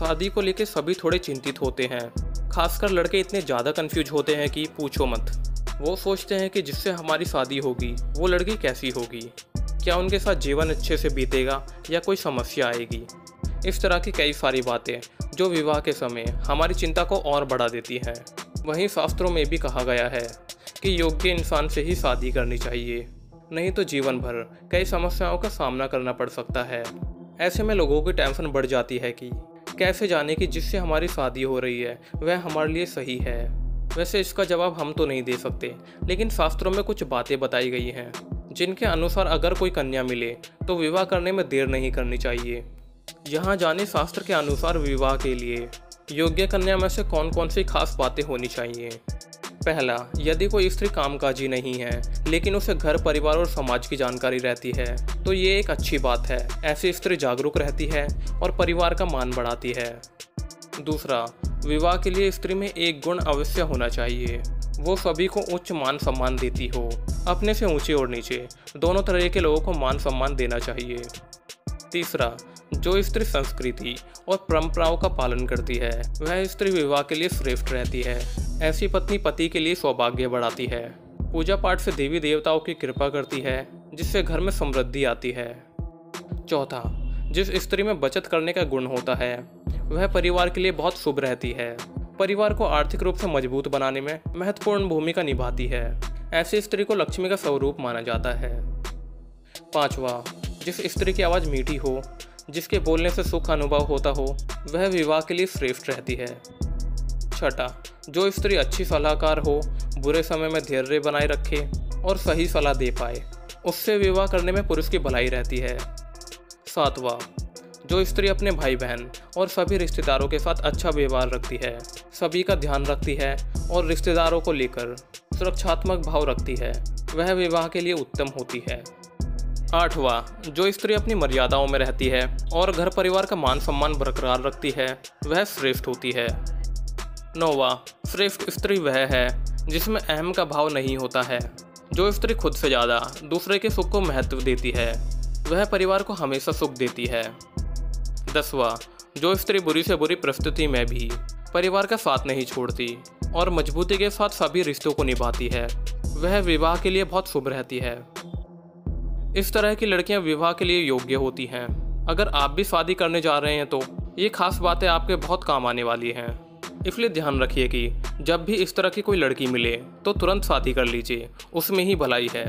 शादी को लेकर सभी थोड़े चिंतित होते हैं। खासकर लड़के इतने ज़्यादा कंफ्यूज होते हैं कि पूछो मत। वो सोचते हैं कि जिससे हमारी शादी होगी वो लड़की कैसी होगी, क्या उनके साथ जीवन अच्छे से बीतेगा या कोई समस्या आएगी। इस तरह की कई सारी बातें जो विवाह के समय हमारी चिंता को और बढ़ा देती हैं। वहीं शास्त्रों में भी कहा गया है कि योग्य इंसान से ही शादी करनी चाहिए, नहीं तो जीवन भर कई समस्याओं का सामना करना पड़ सकता है। ऐसे में लोगों की टेंशन बढ़ जाती है कि कैसे जाने कि जिससे हमारी शादी हो रही है वह हमारे लिए सही है। वैसे इसका जवाब हम तो नहीं दे सकते, लेकिन शास्त्रों में कुछ बातें बताई गई हैं जिनके अनुसार अगर कोई कन्या मिले तो विवाह करने में देर नहीं करनी चाहिए। यहाँ जाने शास्त्र के अनुसार विवाह के लिए योग्य कन्या में से कौन कौन सी खास बातें होनी चाहिए। पहला, यदि कोई स्त्री कामकाजी नहीं है लेकिन उसे घर, परिवार और समाज की जानकारी रहती है तो ये एक अच्छी बात है। ऐसी स्त्री जागरूक रहती है और परिवार का मान बढ़ाती है। दूसरा, विवाह के लिए स्त्री में एक गुण अवश्य होना चाहिए, वो सभी को उच्च मान सम्मान देती हो। अपने से ऊंचे और नीचे दोनों तरह के लोगों को मान सम्मान देना चाहिए। तीसरा, जो स्त्री संस्कृति और परंपराओं का पालन करती है वह स्त्री विवाह के लिए श्रेष्ठ रहती है। ऐसी पत्नी पति के लिए सौभाग्य बढ़ाती है, पूजा पाठ से देवी देवताओं की कृपा करती है जिससे घर में समृद्धि आती है। चौथा, जिस स्त्री में बचत करने का गुण होता है वह परिवार के लिए बहुत शुभ रहती है, परिवार को आर्थिक रूप से मजबूत बनाने में महत्वपूर्ण भूमिका निभाती है। ऐसी स्त्री को लक्ष्मी का स्वरूप माना जाता है। पांचवा, जिस स्त्री की आवाज़ मीठी हो, जिसके बोलने से सुख अनुभव होता हो वह विवाह के लिए श्रेष्ठ रहती है। छठा, जो स्त्री अच्छी सलाहकार हो, बुरे समय में धैर्य बनाए रखे और सही सलाह दे पाए, उससे विवाह करने में पुरुष की भलाई रहती है। सातवां, जो स्त्री अपने भाई बहन और सभी रिश्तेदारों के साथ अच्छा व्यवहार रखती है, सभी का ध्यान रखती है और रिश्तेदारों को लेकर सुरक्षात्मक भाव रखती है वह विवाह के लिए उत्तम होती है। आठवां, जो स्त्री अपनी मर्यादाओं में रहती है और घर परिवार का मान सम्मान बरकरार रखती है वह श्रेष्ठ होती है। नौवां, श्रेष्ठ स्त्री वह है जिसमें अहम का भाव नहीं होता है। जो स्त्री खुद से ज़्यादा दूसरे के सुख को महत्व देती है वह परिवार को हमेशा सुख देती है। 10वां, जो स्त्री बुरी से बुरी परिस्थिति में भी परिवार का साथ नहीं छोड़ती और मजबूती के साथ सभी रिश्तों को निभाती है वह विवाह के लिए बहुत शुभ रहती है। इस तरह की लड़कियां विवाह के लिए योग्य होती हैं। अगर आप भी शादी करने जा रहे हैं तो ये खास बातें आपके बहुत काम आने वाली हैं। इसलिए ध्यान रखिए कि जब भी इस तरह की कोई लड़की मिले तो तुरंत शादी कर लीजिए, उसमें ही भलाई है।